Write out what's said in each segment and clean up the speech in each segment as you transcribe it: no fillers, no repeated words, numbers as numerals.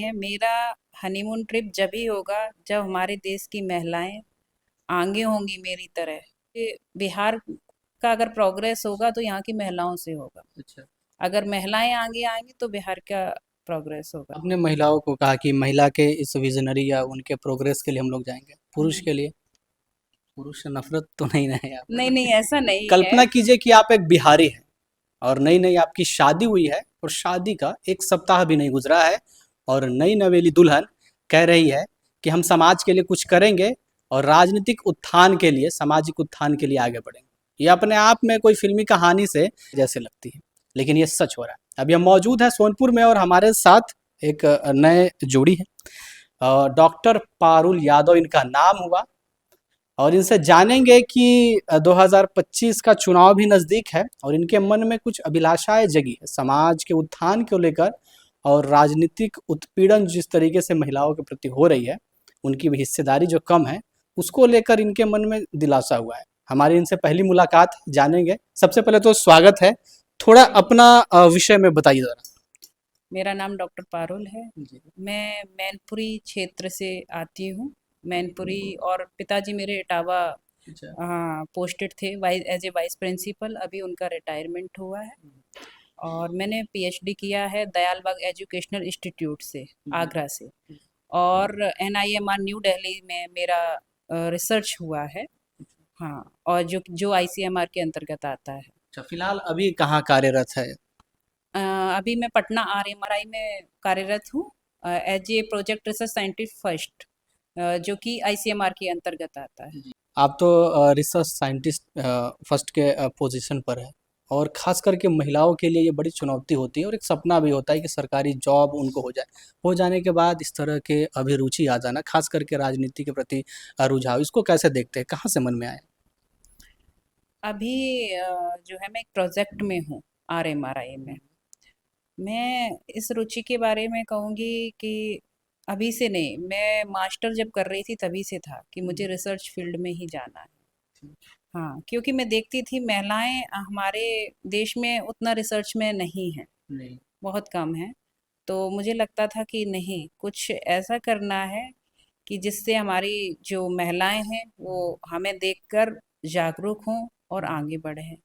है मेरा honeymoon trip जब ही होगा जब हमारे देश की महिलाएं आगे होंगी मेरी तरह। बिहार का अगर प्रोग्रेस होगा तो यहाँ की महिलाओं से होगा। अच्छा। अगर महिलाएं आगे आएंगी तो बिहार का प्रोग्रेस होगा। आपने महिलाओं को कहा कि महिला के इस विजनरी या उनके प्रोग्रेस के लिए हम लोग जाएंगे, पुरुष हम्म। के लिए पुरुष से नफरत तो नहीं है यहाँ नहीं नहीं, पर। ऐसा नहीं है। कल्पना कीजिए कि आप एक बिहारी हैं और नई नई आपकी शादी हुई है और शादी का एक सप्ताह भी नहीं गुजरा है और नई नवेली दुल्हन कह रही है कि हम समाज के लिए कुछ करेंगे और राजनीतिक उत्थान के लिए, सामाजिक उत्थान के लिए आगे बढ़ेंगे। ये अपने आप में कोई फिल्मी कहानी से जैसे लगती है, लेकिन ये सच हो रहा है। अभी हम मौजूद हैं सोनपुर में और हमारे साथ एक नए जोड़ी है। डॉक्टर पारुल यादव इनका नाम हुआ और इनसे जानेंगे कि 2025 का चुनाव भी नज़दीक है और इनके मन में कुछ अभिलाषाएं जगी है समाज के उत्थान को लेकर, और राजनीतिक उत्पीड़न जिस तरीके से महिलाओं के प्रति हो रही है, उनकी भी हिस्सेदारी जो कम है, उसको लेकर इनके मन में दिलासा हुआ है। हमारी इनसे पहली मुलाकात, जानेंगे। सबसे पहले तो स्वागत है। थोड़ा अपना विषय में बताइए ज़रा। मेरा नाम डॉक्टर पारुल है। जी। मैं मैनपुरी क्षेत्र से आती हूँ। मैनपुरी, और पिताजी मेरे इटावा अच्छा। हाँ पोस्टेड थे vice as a vice principal. अभी उनका रिटायरमेंट हुआ है। और मैंने पीएचडी किया है दयाल बाग एजुकेशनल इंस्टीट्यूट से, जी। आगरा से। और एनआईएमआर न्यू दिल्ली में मेरा रिसर्च हुआ है। हाँ, और जो जो आईसीएमआर के अंतर्गत आता है। अच्छा, फिलहाल अभी कहाँ कार्यरत है? अ, अभी मैं पटना आरएमआरआई में कार्यरत हूँ as a project research scientist first, जो कि आईसीएमआर के अंतर्गत आता है। आप तो रिसर्च साइंटिस्ट फर्स्ट के पोजीशन पर है, और खास करके महिलाओं के लिए ये बड़ी चुनौती होती है और एक सपना भी होता है कि सरकारी जॉब उनको हो जाए। हो जाने के बाद इस तरह के अभिरुचि आ जाना, खास करके राजनीति के प्रति रुझाव, इसको कैसे देखते हैं, कहाँ से मन में आया? अभी जो है मैं एक प्रोजेक्ट में हूँ आरएमआरआई में। मैं इस रुचि के बारे में कहूँगी कि अभी से नहीं, मैं मास्टर जब कर रही थी तभी से था कि मुझे रिसर्च फील्ड में ही जाना है। हाँ, क्योंकि मैं देखती थी महिलाएं हमारे देश में उतना रिसर्च में नहीं है, नहीं। बहुत कम है। तो मुझे लगता था कि नहीं, कुछ ऐसा करना है कि जिससे हमारी जो महिलाएं हैं वो हमें देखकर जागरूक हों और आगे बढ़ें।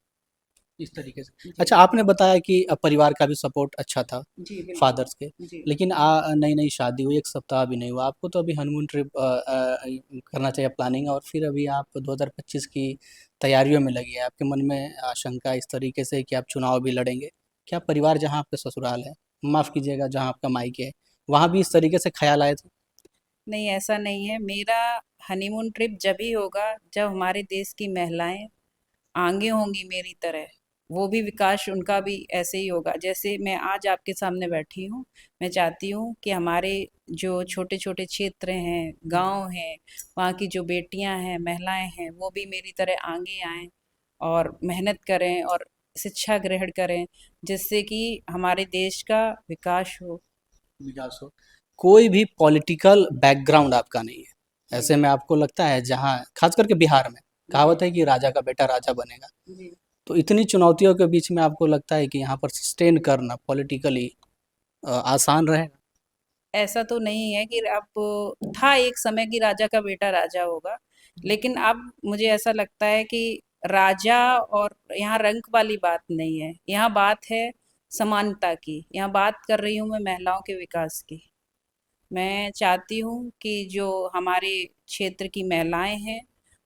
इस तरीके से। जी। अच्छा, आपने बताया कि परिवार का भी सपोर्ट अच्छा था, जी बिल्कुल। फादर्स के। जी। लेकिन नई नई शादी हुई, एक सप्ताह भी नहीं हुआ आपको, तो अभी हनीमून ट्रिप करना चाहिए प्लानिंग, और फिर अभी आप 2025 की तैयारियों में लगी है। आपके मन में आशंका इस तरीके से कि आप चुनाव भी लड़ेंगे। क्या परिवार, जहाँ आपका ससुराल है, माफ़ कीजिएगा, जहाँ आपका मायके है, वहाँ भी इस तरीके से ख्याल आए थे? नहीं, ऐसा नहीं है। मेरा हनीमून ट्रिप जब ही होगा जब हमारे देश की महिलाएं आगे होंगी मेरी तरह। वो भी विकास उनका भी ऐसे ही होगा जैसे मैं आज आपके सामने बैठी हूँ। मैं चाहती हूँ कि हमारे जो छोटे छोटे क्षेत्र हैं, गांव हैं, वहाँ की जो बेटियां हैं, महिलाएं हैं, वो भी मेरी तरह आगे आएं और मेहनत करें और शिक्षा ग्रहण करें, जिससे कि हमारे देश का विकास हो। विकास हो। कोई भी पॉलिटिकल बैकग्राउंड आपका नहीं है, जी। ऐसे में आपको लगता है, जहाँ खास करके बिहार में जी। कहावत है कि राजा का बेटा राजा बनेगा, जी। तो इतनी चुनौतियों के बीच में आपको लगता है कि यहाँ पर सस्टेन करना पॉलिटिकली आसान रहेगा? ऐसा तो नहीं है कि अब था एक समय कि राजा का बेटा राजा होगा, लेकिन अब मुझे ऐसा लगता है कि राजा और यहाँ रंक वाली बात नहीं है। यहाँ बात है समानता की। यहाँ बात कर रही हूँ मैं महिलाओं के विकास की। मैं चाहती हूँ कि जो हमारे क्षेत्र की महिलाएं हैं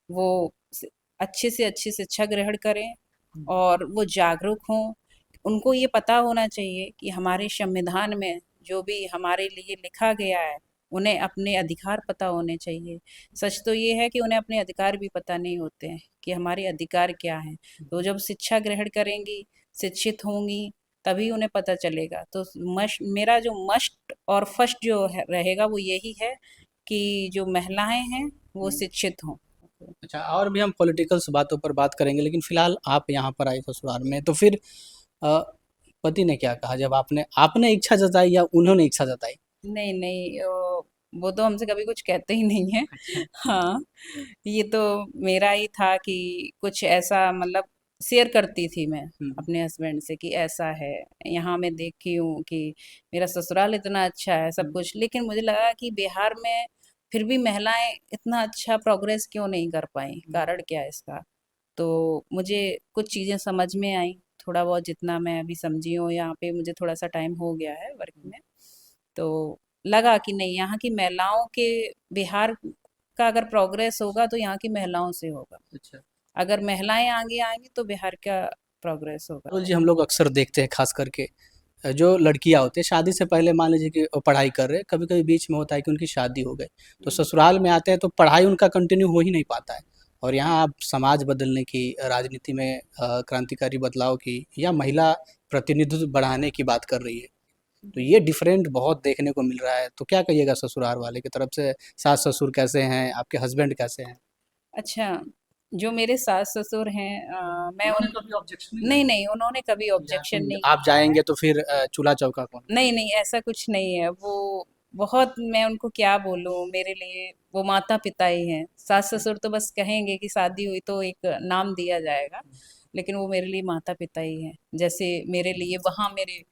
वो स- अच्छे से अच्छी शिक्षा ग्रहण करें और वो जागरूक हों। उनको ये पता होना चाहिए कि हमारे संविधान में जो भी हमारे लिए लिखा गया है, उन्हें अपने अधिकार पता होने चाहिए। सच तो ये है कि उन्हें अपने अधिकार भी पता नहीं होते हैं कि हमारे अधिकार क्या हैं। तो जब शिक्षा ग्रहण करेंगी, शिक्षित होंगी, तभी उन्हें पता चलेगा। तो मस्ट मेरा जो मस्ट और फर्स्ट जो रहेगा वो यही है कि जो महिलाएं हैं वो शिक्षित हों। अच्छा, और भी हम पॉलिटिकल बातों पर बात करेंगे, लेकिन फिलहाल आप यहाँ पर आए ससुराल में, तो फिर अ, पति ने क्या कहा जब आपने आपने इच्छा जताई या उन्होंने इच्छा जताई? नहीं नहीं, वो तो हमसे कभी कुछ कहते ही नहीं है। अच्छा। हाँ, ये तो मेरा ही था कि कुछ ऐसा मतलब शेयर करती थी मैं हम्म, अपने हस्बैंड से कि ऐसा है, यहाँ मैं देखी हूँ कि मेरा ससुराल इतना अच्छा है सब हम्म, कुछ, लेकिन मुझे लगा कि बिहार में फिर भी महिलाएं इतना अच्छा प्रोग्रेस क्यों नहीं कर पाई, हम्म, कारण क्या है इसका। तो मुझे कुछ चीज़ें समझ में आई, थोड़ा बहुत जितना मैं अभी समझी हूँ, यहाँ पे मुझे थोड़ा सा टाइम हो गया है वर्क में। तो लगा कि नहीं, यहाँ की महिलाओं के, बिहार का अगर प्रोग्रेस होगा तो यहाँ की महिलाओं से होगा। अच्छा। अगर महिलाएं आगे आएंगी तो बिहार का प्रोग्रेस होगा। तो जी हम लोग अक्सर देखते हैं खास करके जो लड़कियां होती है शादी से पहले मान लीजिए कि वो पढ़ाई कर रहे हैं, कभी कभी बीच में होता है कि उनकी शादी हो गई, तो हम्म, ससुराल में आते हैं तो पढ़ाई उनका कंटिन्यू हो ही नहीं पाता है। और यहाँ आप समाज बदलने की, राजनीति में क्रांतिकारी बदलाव की या महिला प्रतिनिधित्व बढ़ाने की बात कर रही है, तो हम्म। ये डिफरेंट बहुत देखने को मिल रहा है। तो क्या कहिएगा ससुराल वाले की तरफ से, सास ससुर कैसे हैं, आपके हस्बैंड कैसे हैं? अच्छा, जो मेरे सास ससुर हैं, मैं उन्होंने उन, कभी ऑब्जेक्शन नहीं नहीं लगाया नहीं, उन्होंने कभी या ऑब्जेक्शन कोई नहीं आप किया है। जाएंगे तो फिर चूल्हा चौका कौन नहीं करेगा? नहीं, ऐसा कुछ नहीं है। वो बहुत, मैं उनको क्या बोलूं, मेरे लिए वो माता पिता ही हैं। सास ससुर तो बस कहेंगे कि शादी हुई तो एक नाम दिया जाएगा, लेकिन वो मेरे लिए माता पिता ही हैं। जैसे मेरे लिए वहाँ मेरे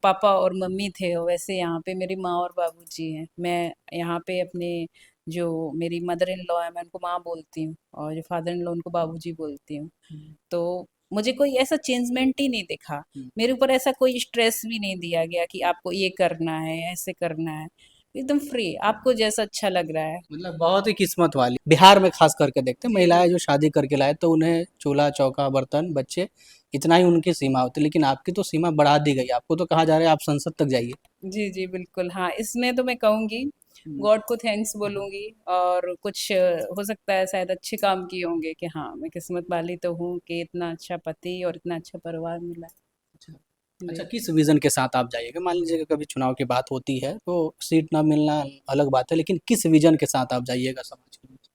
पापा और मम्मी थे, वैसे यहाँ पे मेरी माँ और बाबूजी हैं। मैं यहाँ पे अपने, जो मेरी मदर इन लॉ है, मैं उनको माँ बोलती हूँ, और जो फादर इन लॉ उनको बाबूजी बोलती हूँ। हम्म, तो मुझे कोई ऐसा चेंजमेंट ही नहीं दिखा, हम्म। मेरे ऊपर ऐसा कोई स्ट्रेस भी नहीं दिया गया कि आपको ये करना है, ऐसे करना है। एकदम फ्री, आपको जैसा अच्छा लग रहा है। मतलब बहुत ही किस्मत वाली बिहार में खास करके देखते हैं, जी जी महिलाएं जो शादी करके लाए तो उन्हें चूल्हा चौका बर्तन बच्चे इतना ही उनकी सीमा होती है, लेकिन आपकी तो सीमा बढ़ा दी गई, आपको तो कहा जा रहा है आप संसद तक जाइए। जी जी बिल्कुल। हाँ, इसमें तो मैं कहूँगी, हम्म, गॉड को थैंक्स बोलूंगी। और कुछ हो सकता है शायद अच्छे काम किए होंगे कि हाँ, मैं किस्मत वाली तो हूँ कि इतना अच्छा पति और इतना अच्छा परिवार मिला। अच्छा। अच्छा, जी। किस विजन के साथ आप जाइएगा? मान लीजिए कि कभी चुनाव की बात होती है तो सीट ना मिलना अलग बात है, लेकिन किस विजन के साथ आप जाइएगा समाज के बीच?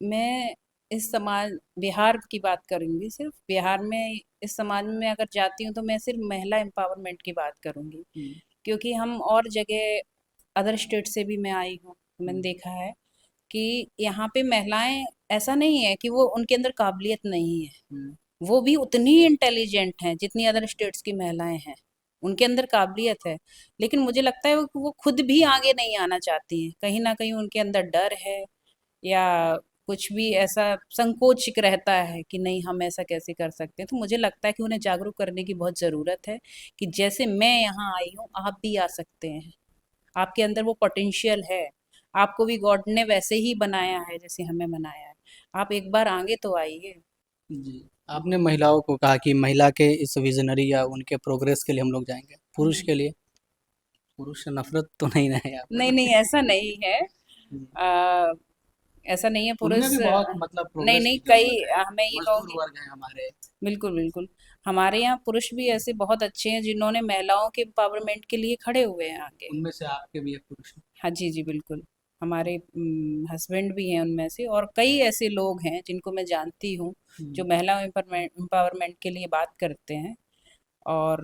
मैं इस समाज, बिहार की बात करूंगी सिर्फ, बिहार में इस समाज में मैं अगर जाती हूँ तो मैं सिर्फ महिला एम्पावरमेंट की बात करूंगी। हम्म, क्योंकि हम और जगह, अदर स्टेट से भी मैं आई हूँ, तो मैंने हम्म, देखा है कि यहाँ पे महिलाएं, ऐसा नहीं है कि वो उनके अंदर काबिलियत नहीं है, हम्म, वो भी उतनी ही इंटेलिजेंट हैं जितनी अदर स्टेट्स की महिलाएं हैं। उनके अंदर काबिलियत है, लेकिन मुझे लगता है वो खुद भी आगे नहीं आना चाहती हैं। कहीं ना कहीं उनके अंदर डर है, या कुछ भी ऐसा संकोच रहता है कि नहीं, हम ऐसा कैसे कर सकते हैं। तो मुझे लगता है कि उन्हें जागरूक करने की बहुत ज़रूरत है कि जैसे मैं यहाँ आई हूँ, आप भी आ सकते हैं। आपके अंदर वो पोटेंशियल है, आपको भी गॉड ने वैसे ही बनाया है जैसे हमें बनाया है। आप एक बार आगे तो आइए। जी। आपने महिलाओं को कहा कि महिला के इस विजनरी या उनके प्रोग्रेस के लिए हम लोग जाएंगे, पुरुष हम्म। के लिए? पुरुष से नफरत तो नहीं है यहाँ नहीं नहीं, ऐसा नहीं है। पे? आ, ऐसा नहीं है उनमें पुरुष, भी बहुत मतलब नहीं प्रोग्रेस नहीं, की कई, ज़रूरत है। मैं ये मज़दूर कहूँगी, वर्ग हैं हमारे, बिल्कुल बिल्कुल, हमारे यहाँ पुरुष भी ऐसे बहुत अच्छे हैं जिन्होंने महिलाओं के एम्पावरमेंट के लिए खड़े हुए हैं आगे। उनमें से आपके भी एक पुरुष हैं। हाँ जी जी बिल्कुल। हमारे हस्बैंड भी हैं उनमें से, और कई ऐसे लोग हैं जिनको मैं जानती हूँ हुँ, जो महिला एम्पावरमेंट के लिए बात करते हैं और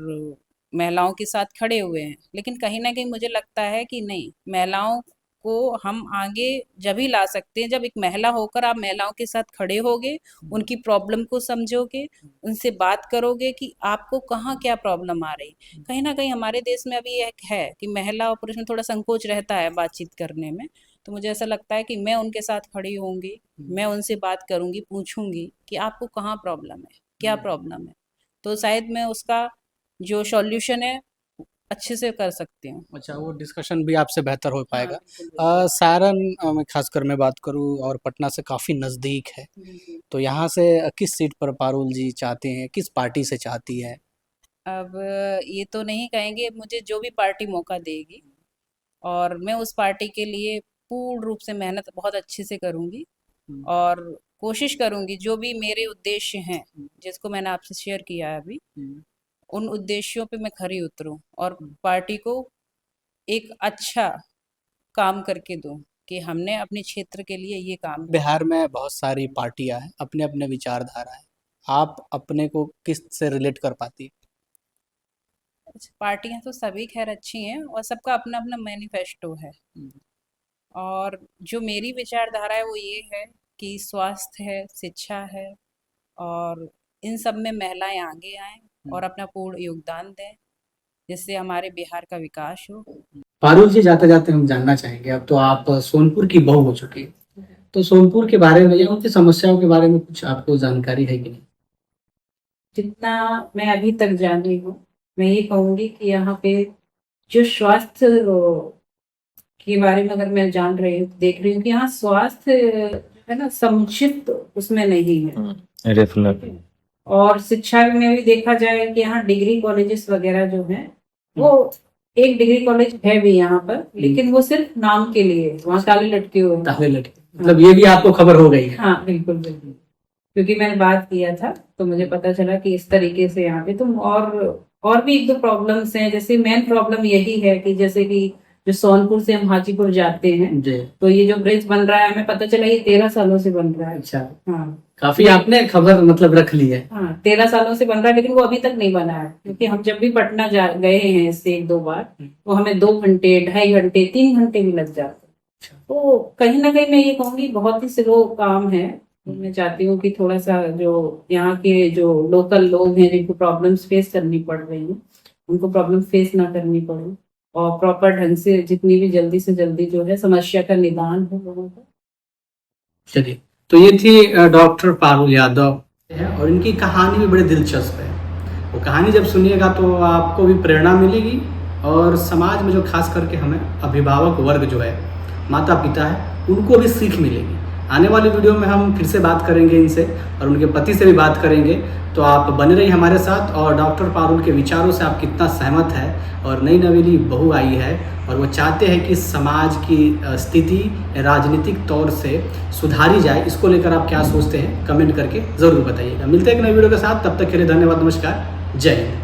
महिलाओं के साथ खड़े हुए हैं। लेकिन कहीं ना कहीं मुझे लगता है कि नहीं, महिलाओं को हम आगे जब ही ला सकते हैं जब एक महिला होकर आप महिलाओं के साथ खड़े होगे, हुँ, उनकी प्रॉब्लम को समझोगे, हुँ, उनसे बात करोगे कि आपको कहाँ क्या प्रॉब्लम आ रही। हुँ, कहीं ना कहीं हमारे देश में अभी एक है कि महिला और पुरुष में थोड़ा संकोच रहता है बातचीत करने में। तो मुझे ऐसा लगता है कि मैं उनके साथ खड़ी होंगी, हुँ, मैं उनसे बात करूंगी, पूछूंगी कि आपको कहाँ प्रॉब्लम है, क्या हुँ। प्रॉब्लम है। तो शायद मैं उसका जो सॉल्यूशन है अच्छे से कर सकती हूँ। अच्छा, वो डिस्कशन भी आपसे बेहतर हो हाँ पाएगा। बिल्कुल बिल्कुल। सारण में ख़ासकर मैं बात करूँ और पटना से काफ़ी नज़दीक है, बिल्कुल। तो यहाँ से किस सीट पर पारुल जी चाहती हैं, किस पार्टी से चाहती हैं? अब ये तो नहीं कहेंगे, मुझे जो भी पार्टी मौका देगी और मैं उस पार्टी के लिए पूर्ण रूप से मेहनत बहुत अच्छे से करूँगी, हुँ, और कोशिश करूँगी जो भी मेरे उद्देश्य हैं, हुँ, जिसको मैंने आपसे शेयर किया है अभी, हुँ, उन उद्देश्यों पे मैं खरी उतरूँ और हुँ। पार्टी को एक अच्छा काम करके दूँ कि हमने अपने क्षेत्र के लिए ये काम किया। बिहार में बहुत सारी पार्टियाँ हैं, अपने-अपने विचारधारा है। आप अपने को किस से रिलेट कर पाती हैं? अच्छा, पार्टियां तो सभी खैर अच्छी हैं और सबका अपना अपना मैनिफेस्टो है। हुँ, और जो मेरी विचारधारा है वो ये है कि स्वास्थ्य है, शिक्षा है, और इन सब में महिलाएं आगे आएं और अपना पूर्ण योगदान दें, जिससे हमारे बिहार का विकास हो। पारुल जी, जाते जाते हम जानना चाहेंगे, अब तो आप सोनपुर की बहू हो चुकी हैं, तो सोनपुर के बारे में या उनकी समस्याओं के बारे में कुछ आपको जानकारी है कि नहीं? जितना मैं अभी तक जानी हूँ, मैं ये कहूँगी कि यहाँ पे जो स्वास्थ्य के बारे में अगर मैं जान रही हूँ, देख रही हूँ कि यहाँ स्वास्थ्य है ना समुचित उसमें नहीं है। रेफुलर और शिक्षा में भी देखा जाए कि यहाँ डिग्री कॉलेजेस वगैरह जो हैं वो एक डिग्री कॉलेज है भी यहाँ पर, लेकिन वो सिर्फ नाम के लिए है, वहाँ ताले लटके हुए हैं। ताले लटके, मतलब ये भी आपको खबर हो गई है? हाँ बिल्कुल बिल्कुल, क्योंकि मैंने बात किया था तो मुझे पता चला कि इस तरीके से यहाँ पे तुम और भी एक दो प्रॉब्लम्स हैं। जैसे मेन प्रॉब्लम यही है कि जैसे कि जो सोनपुर से हम हाजीपुर जाते हैं, जी। तो ये जो ब्रिज बन रहा है, हमें पता चला ये 13 सालों से बन रहा है। अच्छा, हाँ काफी आपने खबर मतलब रख ली है। हाँ 13 सालों से बन रहा है, लेकिन वो अभी तक नहीं बना है। क्योंकि हम जब भी पटना गए हैं इससे एक दो बार, तो हमें 2 घंटे 2.5 घंटे 3 घंटे भी लग जाते हैं। तो कहीं ना कहीं मैं ये कहूँगी बहुत ही स्लो काम है। तो मैं चाहती हूँ कि थोड़ा सा जो यहाँ के जो लोकल लोग हैं जिनको प्रॉब्लम्स फेस करनी पड़ रही हैं, उनको प्रॉब्लम फेस ना करनी पड़े, और प्रॉपर ढंग से जितनी भी जल्दी से जल्दी जो है समस्या का निदान हो लोगों का। चलिए, तो ये थी डॉक्टर पारुल यादव और इनकी कहानी भी बड़ी दिलचस्प है। वो कहानी जब सुनिएगा तो आपको भी प्रेरणा मिलेगी, और समाज में जो खास करके हमें अभिभावक वर्ग जो है, माता पिता है, उनको भी सीख मिलेगी। आने वाली वीडियो में हम फिर से बात करेंगे इनसे, और उनके पति से भी बात करेंगे। तो आप बने रहिए हमारे साथ, और डॉक्टर पारुल के विचारों से आप कितना सहमत है। और नई नवेली बहू आई है और वो चाहते हैं कि समाज की स्थिति राजनीतिक तौर से सुधारी जाए। इसको लेकर आप क्या सोचते हैं, कमेंट करके ज़रूर बताइएगा। मिलते हैं एक नई वीडियो के साथ, तब तक के लिए धन्यवाद, नमस्कार, जय हिंद।